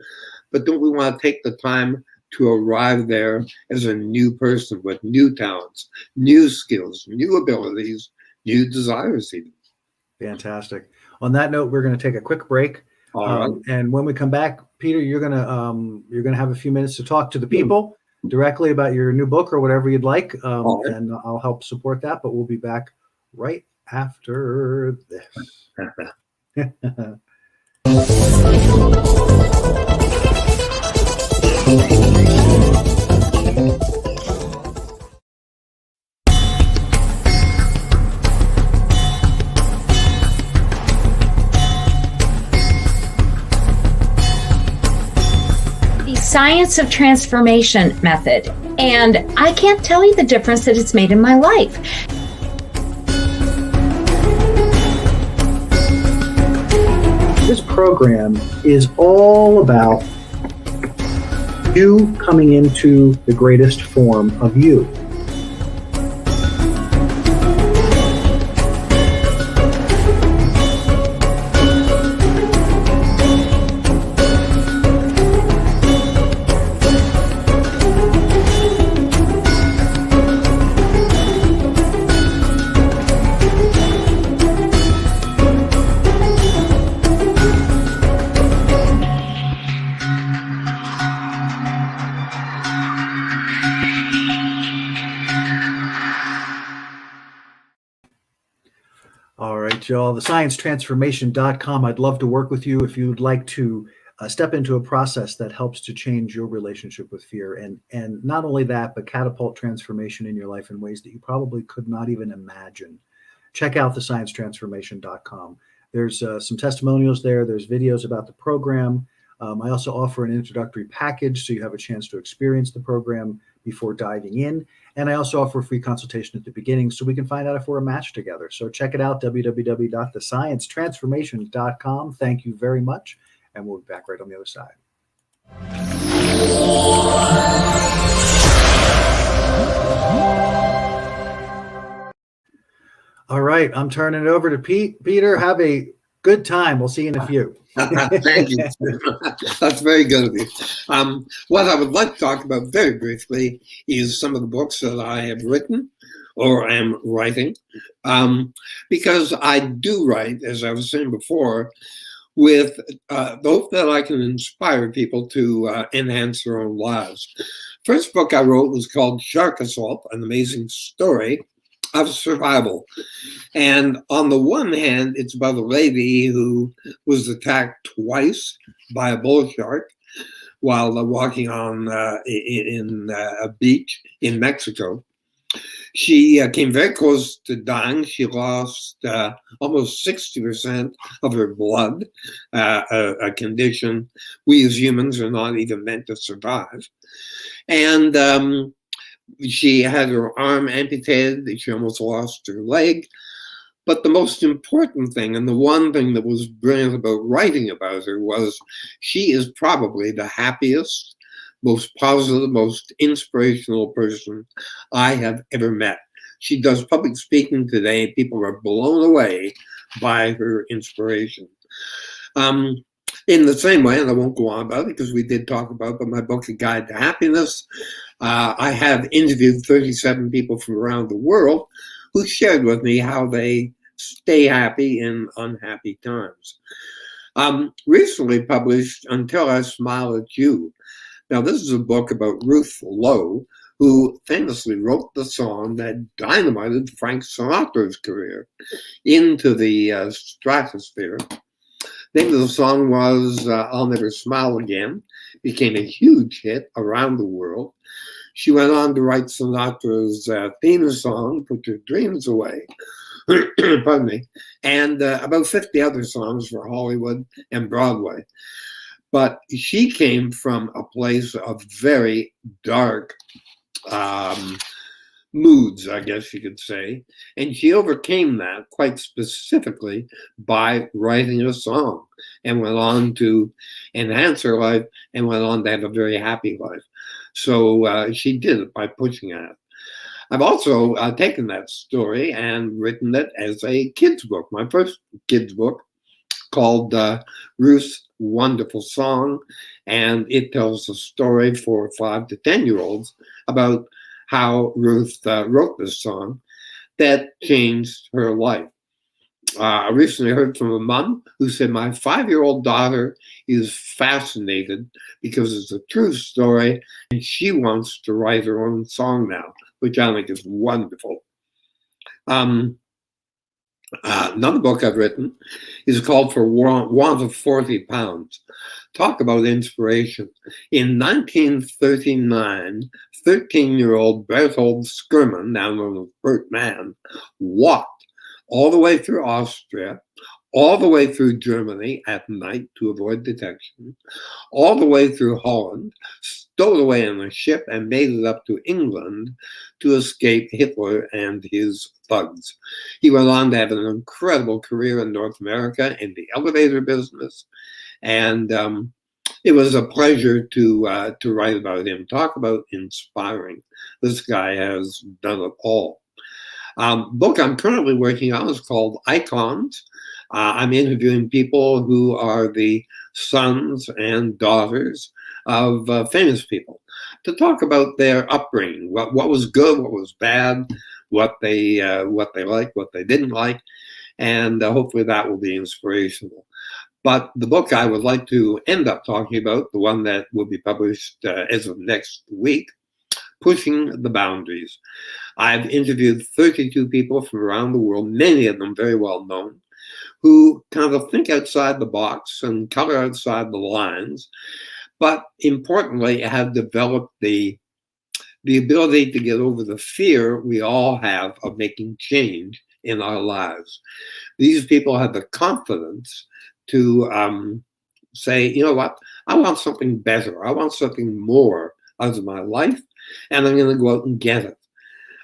S2: but don't we want to take the time to arrive there as a new person with new talents, new skills, new abilities, new desires even?
S1: Fantastic. On that note, we're going to take a quick break. And when we come back, Peter, you're going to have a few minutes to talk to the people directly about your new book or whatever you'd like. And I'll help support that, but we'll be back right after this.
S3: Science of transformation method, and I can't tell you the difference that it's made in my life.
S1: This program is all about you coming into the greatest form of you. right, y'all. TheScienceTransformation.com. I'd love to work with you if you'd like to step into a process that helps to change your relationship with fear. And not only that, but catapult transformation in your life in ways that you probably could not even imagine. Check out TheScienceTransformation.com. There's some testimonials there. There's videos about the program. I also offer an introductory package so you have a chance to experience the program before diving in. And I also offer a free consultation at the beginning so we can find out if we're a match together. So check it out, www.thesciencetransformation.com. Thank you very much. And we'll be back right on the other side. All right, I'm turning it over to Pete. Peter, have a good time. We'll see you in a few.
S2: Thank you. That's very good of you. What I would like to talk about very briefly is some of the books that I have written or am writing, because I do write, as I was saying before, with hope that I can inspire people to enhance their own lives. First book I wrote was called Shark Assault, an amazing story of survival. And on the one hand, it's about a lady who was attacked twice by a bull shark while walking on in a beach in Mexico. She came very close to dying. She lost almost 60% of her blood, a condition we as humans are not even meant to survive. And she had her arm amputated. She almost lost her leg. But the most important thing, and the one thing that was brilliant about writing about her, was she is probably the happiest, most positive, most inspirational person I have ever met. She does public speaking today. People are blown away by her inspiration. In the same way, and I won't go on about it because we did talk about it, but my book, A Guide to Happiness, I have interviewed 37 people from around the world who shared with me how they stay happy in unhappy times. Recently published Until I Smile at You. Now, this is a book about Ruth Lowe, who famously wrote the song that dynamited Frank Sinatra's career into the stratosphere. The name of the song was I'll Never Smile Again. Became a huge hit around the world. She went on to write Sinatra's theme song, Put Your Dreams Away, pardon me, and about 50 other songs for Hollywood and Broadway. But she came from a place of very dark moods, I guess you could say. And she overcame that quite specifically by writing a song and went on to enhance her life and went on to have a very happy life. So she did it by pushing at it. I've also taken that story and written it as a kid's book, my first kid's book, called Ruth's Wonderful Song. And it tells a story for 5 to 10-year-olds about how Ruth wrote this song that changed her life. I recently heard from a mom who said, my 5-year-old daughter is fascinated because it's a true story and she wants to write her own song now, which I think is wonderful. Another book I've written is called For Want of 40 Pounds. Talk about inspiration. In 1939, 13-year-old Berthold Skurman, now known as Bert Mann, walked all the way through Austria, all the way through Germany at night to avoid detection, all the way through Holland, stowed away in a ship and made it up to England to escape Hitler and his thugs. He went on to have an incredible career in North America in the elevator business, and it was a pleasure to write about him. Talk about inspiring. This guy has done it all. Book I'm currently working on is called Icons. I'm interviewing people who are the sons and daughters of famous people to talk about their upbringing, what was good, what was bad, what they liked, what they didn't like, and hopefully that will be inspirational. But the book I would like to end up talking about, the one that will be published as of next week, Pushing the Boundaries. I've interviewed 32 people from around the world, many of them very well known, who kind of think outside the box and color outside the lines, but importantly have developed the ability to get over the fear we all have of making change in our lives. These people have the confidence to say, you know what, I want something better. I want something more out of my life, and I'm going to go out and get it.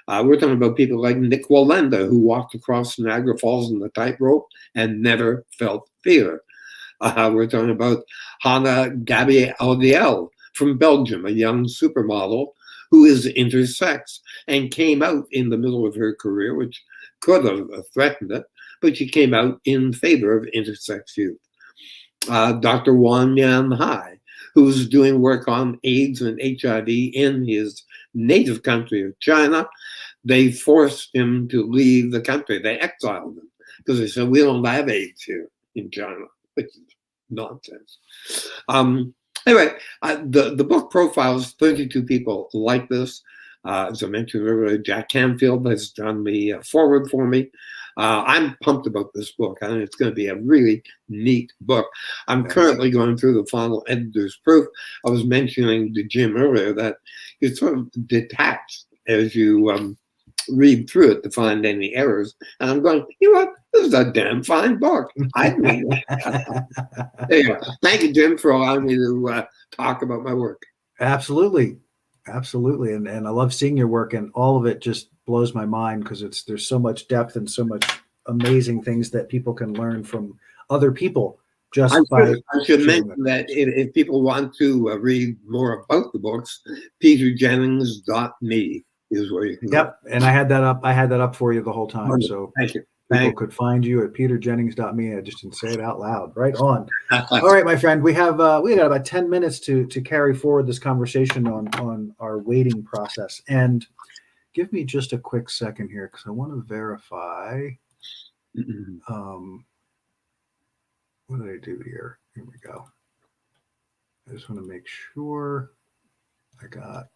S2: We're talking about people like Nick Wallenda, who walked across Niagara Falls in the tightrope and never felt fear. We're talking about Hannah Gabriel from Belgium, a young supermodel who is intersex and came out in the middle of her career, which could have threatened it, but she came out in favor of intersex youth. Dr. Wan Yan Hai, who's doing work on AIDS and HIV in his native country of China. They forced him to leave the country. They exiled him because they said, we don't have AIDS here in China, which is nonsense. Anyway, the book profiles 32 people like this. As I mentioned earlier, Jack Canfield has done the forward for me. I'm pumped about this book. I think it's going to be a really neat book. I'm currently going through the final editor's proof. I was mentioning to Jim earlier that you're sort of detached as you read through it to find any errors. And I'm going, you know what? This is a damn fine book. I read it. There you go. Thank you, Jim, for allowing me to talk about my work.
S1: Absolutely. Absolutely. And I love seeing your work, and all of it just blows my mind because there's so much depth and so much amazing things that people can learn from other people. I
S2: should mention that if people want to read more about the books, peterjennings.me is where you can go.
S1: And I had that up for you the whole time.
S2: Wonderful.
S1: So
S2: Thank you.
S1: People could find you at peterjennings.me. I just didn't say it out loud. Right on. All right, my friend. We got about 10 minutes to carry forward this conversation on our waiting process. And give me just a quick second here because I want to verify. What did I do here? Here we go. I just want to make sure I got.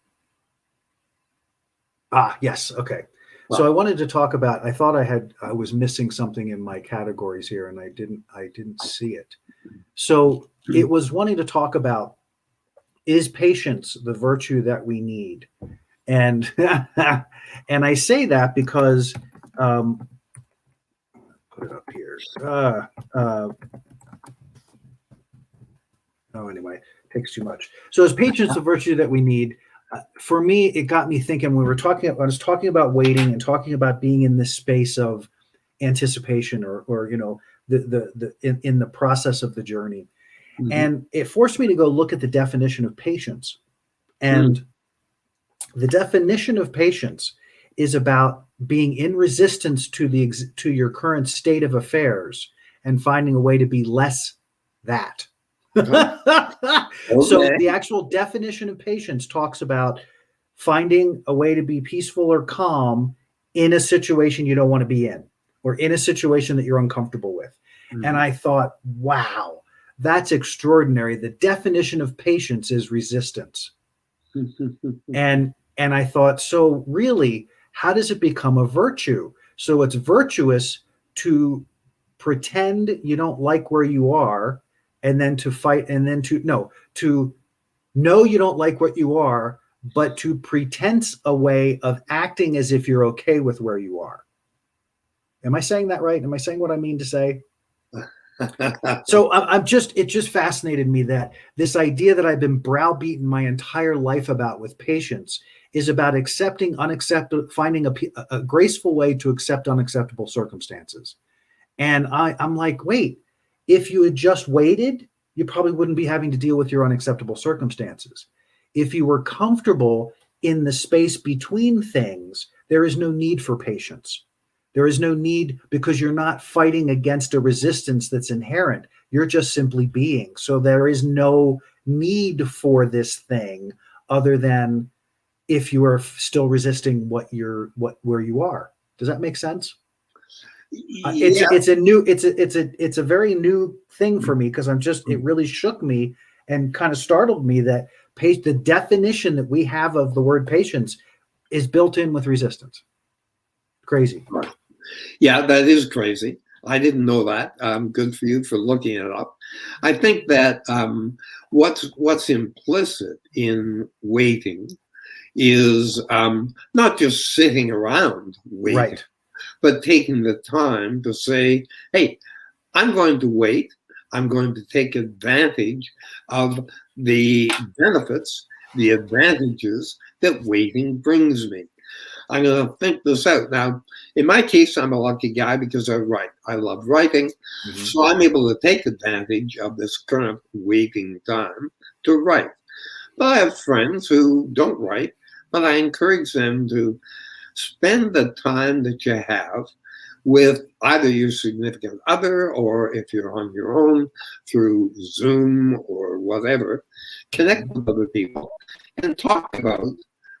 S1: Yes. Okay. So I wanted to talk about, I thought I was missing something in my categories here, and I didn't see it. So it was wanting to talk about, is patience the virtue that we need? And and I say that because put it up here. Anyway, takes too much. So is patience the virtue that we need? For me, it got me thinking when I was talking about waiting and talking about being in this space of anticipation or in the process of the journey. Mm-hmm. And it forced me to go look at the definition of patience. And the definition of patience is about being in resistance to your current state of affairs and finding a way to be less that. Okay. So the actual definition of patience talks about finding a way to be peaceful or calm in a situation you don't want to be in, or in a situation that you're uncomfortable with. Mm-hmm. And I thought, wow, that's extraordinary. The definition of patience is resistance. and I thought, so really, how does it become a virtue? So it's virtuous to pretend you don't like where you are, and then to fight, and then to know you don't like what you are, but to pretense a way of acting as if you're okay with where you are. Am I saying that right? Am I saying what I mean to say? So it just fascinated me that this idea that I've been browbeaten my entire life about with patience is about accepting finding a graceful way to accept unacceptable circumstances. And I'm like, wait, if you had just waited, you probably wouldn't be having to deal with your unacceptable circumstances. If you were comfortable in the space between things, there is no need for patience. There is no need, because you're not fighting against a resistance that's inherent. You're just simply being. So there is no need for this thing other than if you are still resisting where you are. Does that make sense? It's a very new thing for me, because it really shook me and kind of startled me that the definition that we have of the word patience is built in with resistance. Crazy.
S2: Yeah, that is crazy. I didn't know that. Good for you for looking it up. I think that what's implicit in waiting is not just sitting around waiting,
S1: Right.
S2: but taking the time to say, hey, I'm going to wait. I'm going to take advantage of the benefits, the advantages that waiting brings me. I'm going to think this out. Now, in my case, I'm a lucky guy because I write. I love writing.
S1: Mhm.
S2: So I'm able to take advantage of this current waiting time to write. But I have friends who don't write, but I encourage them to spend the time that you have with either your significant other, or if you're on your own through Zoom or whatever, connect with other people and talk about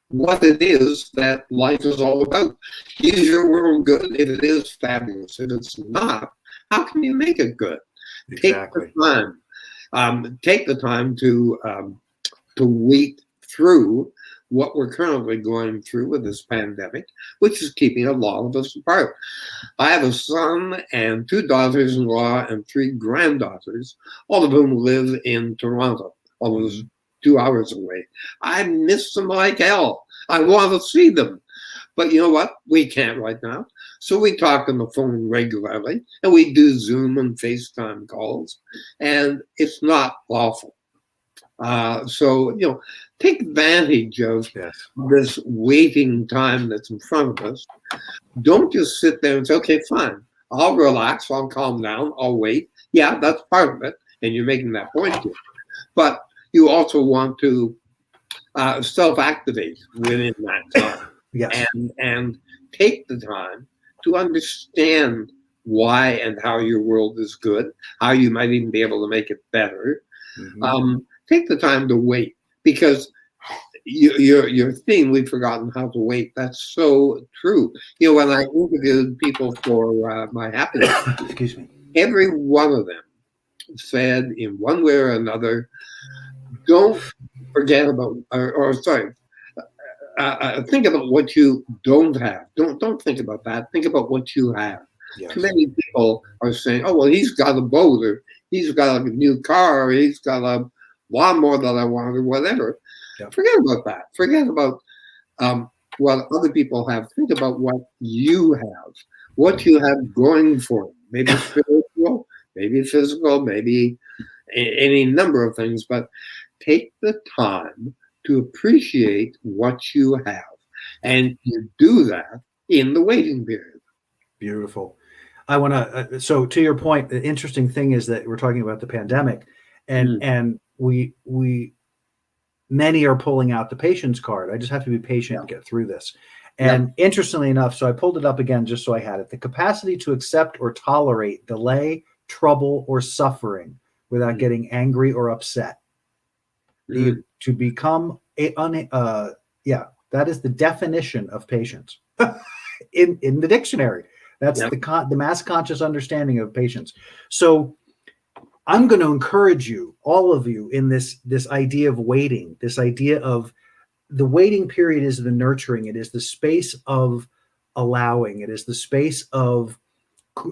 S2: what it is that life is all about. Is your world good? If it is, fabulous. If it's not, how can you make it good?
S1: Exactly.
S2: Take the time. Take the time to wait through what we're currently going through with this pandemic, which is keeping a lot of us apart. I have a son and 2 daughters-in-law and 3 granddaughters, all of whom live in Toronto, almost 2 hours away. I miss them like hell. I want to see them. But you know what? We can't right now. So we talk on the phone regularly, and we do Zoom and FaceTime calls, and it's not awful. So, take advantage of
S1: Yes.
S2: this waiting time that's in front of us. Don't just sit there and say, okay, fine, I'll relax, I'll calm down, I'll wait. Yeah, that's part of it, and you're making that point here. But you also want to self-activate within that time.
S1: Yes.
S2: And take the time to understand why and how your world is good, how you might even be able to make it better. Take the time to wait, because your theme, we've forgotten how to wait. That's so true. When I interviewed people for my happiness,
S1: Excuse me.
S2: every one of them said in one way or another, don't forget about, or sorry, think about what you don't have. Don't think about that. Think about what you have.
S1: Yes.
S2: Too many people are saying, oh, well, he's got a boat, or he's got a new car, or he's got a lawnmower that I want, or whatever.
S1: Yep.
S2: Forget about that. Forget about what other people have. Think about what you have, what you have going for you. Maybe spiritual, maybe physical, maybe any number of things, but take the time to appreciate what you have. And you do that in the waiting period.
S1: Beautiful. I want to, so to your point, the interesting thing is that we're talking about the pandemic, and we many are pulling out the patience card. I just have to be patient to get through this. And interestingly enough, so I pulled it up again just so I had it. The capacity to accept or tolerate delay, trouble, or suffering without getting angry or upset. To become that is the definition of patience in the dictionary. That's the mass conscious understanding of patience. So I'm going to encourage you, all of you, in this idea of waiting, this idea of the waiting period is the nurturing. It is the space of allowing. It is the space of,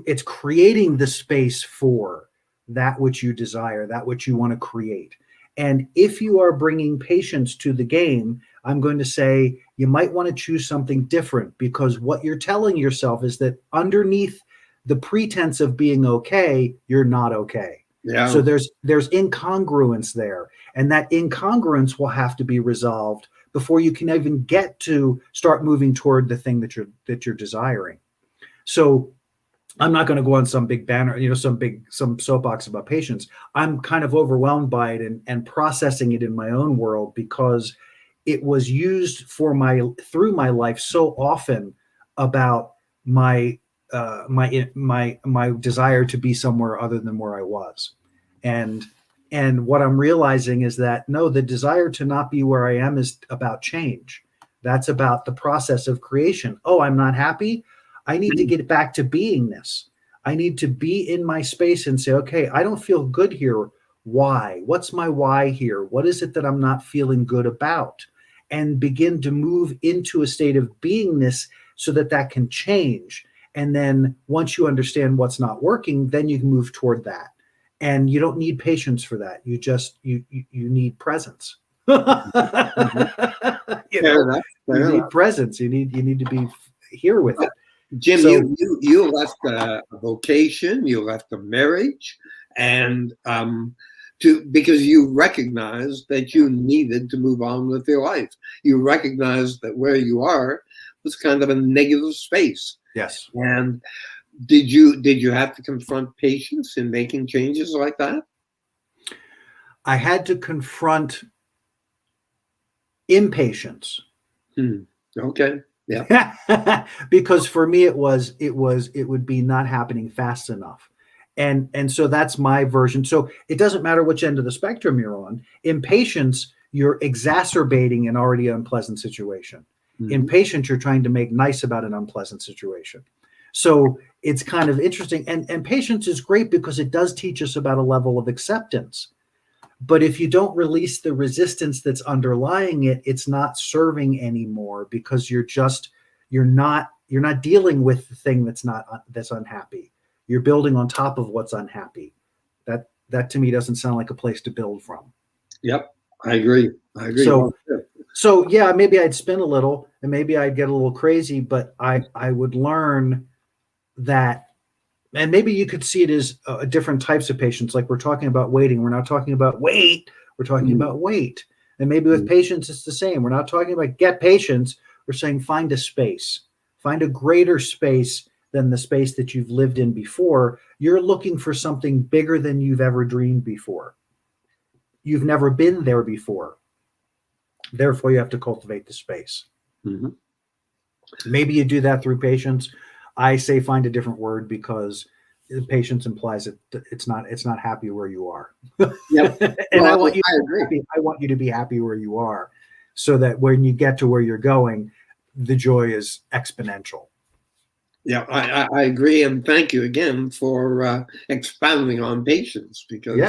S1: it's creating the space for that which you desire, that which you want to create. And if you are bringing patience to the game, I'm going to say you might want to choose something different, because what you're telling yourself is that underneath the pretense of being okay, you're not okay.
S2: Yeah.
S1: So there's incongruence there, and that incongruence will have to be resolved before you can even get to start moving toward the thing that you're desiring. So I'm not going to go on some big banner, some soapbox about patience. I'm kind of overwhelmed by it and processing it in my own world, because it was used through my life so often about my desire to be somewhere other than where I was. And what I'm realizing is that, no, the desire to not be where I am is about change. That's about the process of creation. Oh, I'm not happy. I need to get back to beingness. I need to be in my space and say, okay, I don't feel good here. Why? What's my why here? What is it that I'm not feeling good about? And begin to move into a state of beingness so that can change. And then once you understand what's not working, then you can move toward that. And you don't need patience for that. You just you need presence. You need presence. You need to be here with it.
S2: Jim,
S1: So,
S2: you left a vocation, you left a marriage, and because you recognized that you needed to move on with your life. You recognized that where you are was kind of a negative space.
S1: yes.
S2: And did you have to confront patience in making changes like that?
S1: I had to confront impatience.
S2: Okay. Yeah.
S1: Because for me it would be not happening fast enough. And so that's my version. So it doesn't matter which end of the spectrum you're on. Impatience, you're exacerbating an already unpleasant situation. Impatience, you're trying to make nice about an unpleasant situation. So it's kind of interesting. And patience is great because it does teach us about a level of acceptance. But if you don't release the resistance that's underlying it, it's not serving anymore, because you're not dealing with the thing that's unhappy. You're building on top of what's unhappy. That to me doesn't sound like a place to build from.
S2: Yep, I agree.
S1: So yeah, maybe I'd spin a little and maybe I'd get a little crazy, but I would learn that. And maybe you could see it as different types of patience. Like we're talking about waiting. We're not talking about wait. We're talking about wait. And maybe with patience, it's the same. We're not talking about get patience. We're saying find a space. Find a greater space than the space that you've lived in before. You're looking for something bigger than you've ever dreamed before. You've never been there before. Therefore, you have to cultivate the space. Maybe you do that through patience. I say find a different word, because patience implies it's not happy where you are.
S2: Yep.
S1: And I want you to be happy where you are, so that when you get to where you're going, the joy is exponential.
S2: Yeah, I agree, and thank you again for expounding on patience, because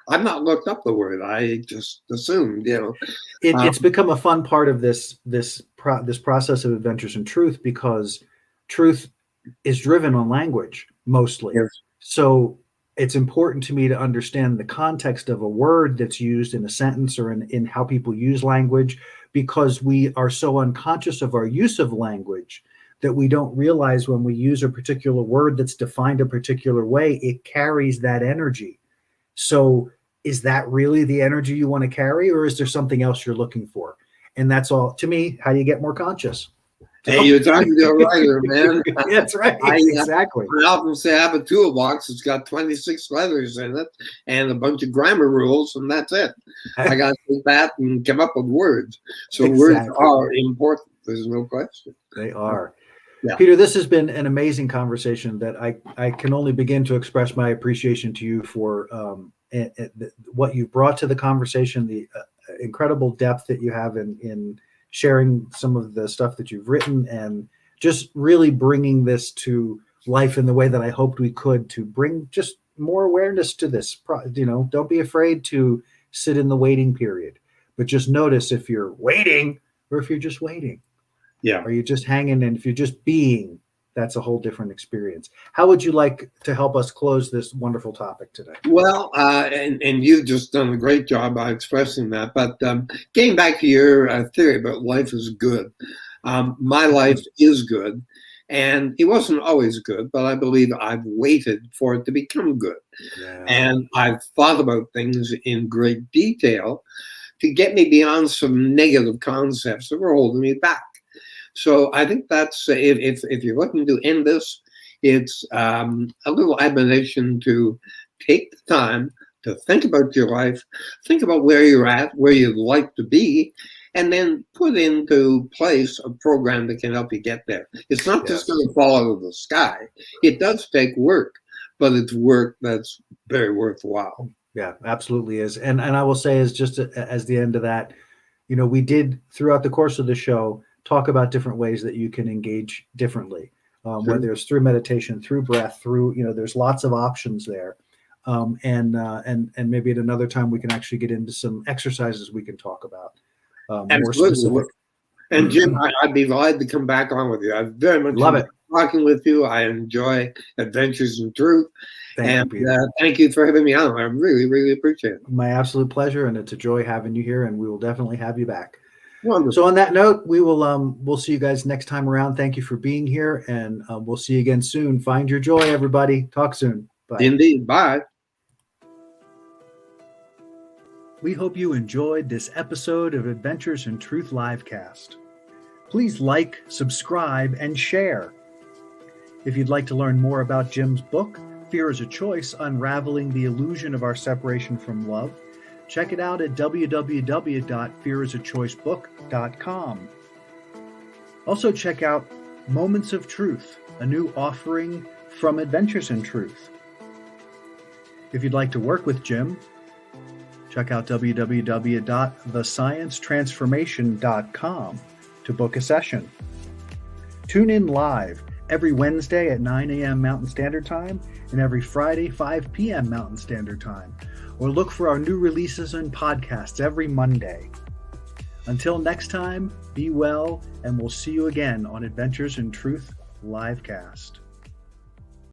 S2: I've not looked up the word. I just assumed,
S1: it's become a fun part of this process of Adventures in Truth, because truth is driven on language mostly.
S2: Yes.
S1: So it's important to me to understand the context of a word that's used in a sentence or in how people use language, because we are so unconscious of our use of language that we don't realize when we use a particular word that's defined a particular way, it carries that energy. So is that really the energy you want to carry, or is there something else you're looking for? And that's all, to me, how you get more conscious.
S2: Hey, you're talking to a writer, man.
S1: That's right. Exactly.
S2: I often say I have a toolbox. It's got 26 letters in it and a bunch of grammar rules, and that's it. I got to take that and come up with words. So words are important. There's no question.
S1: They are.
S2: Yeah.
S1: Peter, this has been an amazing conversation that I can only begin to express my appreciation to you for what you brought to the conversation, the incredible depth that you have in sharing some of the stuff that you've written, and just really bringing this to life in the way that I hoped we could, to bring just more awareness to this. Don't be afraid to sit in the waiting period, but just notice if you're waiting or if you're just waiting.
S2: Yeah.
S1: Are you just hanging? And if you're just being, that's a whole different experience. How would you like to help us close this wonderful topic today?
S2: Well, and you've just done a great job by expressing that. But getting back to your theory about life is good. My life is good. And it wasn't always good, but I believe I've waited for it to become good.
S1: Yeah.
S2: And I've thought about things in great detail to get me beyond some negative concepts that were holding me back. So I think that's, if you're looking to end this, it's a little admonition to take the time to think about your life, think about where you're at, where you'd like to be, and then put into place a program that can help you get there. It's not just going to fall out of the sky. It does take work, but it's work that's very worthwhile.
S1: Yeah, absolutely is. And I will say, as just as the end of that, we did throughout the course of the show talk about different ways that you can engage differently, whether it's through meditation, through breath, through, there's lots of options there. And maybe at another time we can actually get into some exercises we can talk about. More specific.
S2: And Jim, I'd be glad to come back on with you. I very much
S1: love it.
S2: talking with you. I enjoy Adventures in Truth.
S1: Thank you, Peter.
S2: And thank you for having me on. I really, really appreciate it.
S1: My absolute pleasure, and it's a joy having you here, and we will definitely have you back.
S2: Wonderful.
S1: So on that note, we'll see you guys next time around. Thank you for being here, and we'll see you again soon. Find your joy, everybody. Talk soon. Bye.
S2: Indeed. Bye.
S1: We hope you enjoyed this episode of Adventures in Truth Livecast. Please like, subscribe, and share. If you'd like to learn more about Jim's book, Fear is a Choice, Unraveling the Illusion of Our Separation from Love, check it out at www.fearisachoicebook.com. Also check out Moments of Truth, a new offering from Adventures in Truth. If you'd like to work with Jim, check out www.thesciencetransformation.com to book a session. Tune in live every Wednesday at 9 a.m. Mountain Standard Time and every Friday, 5 p.m. Mountain Standard Time. Or look for our new releases and podcasts every Monday. Until next time, be well, and we'll see you again on Adventures in Truth Livecast.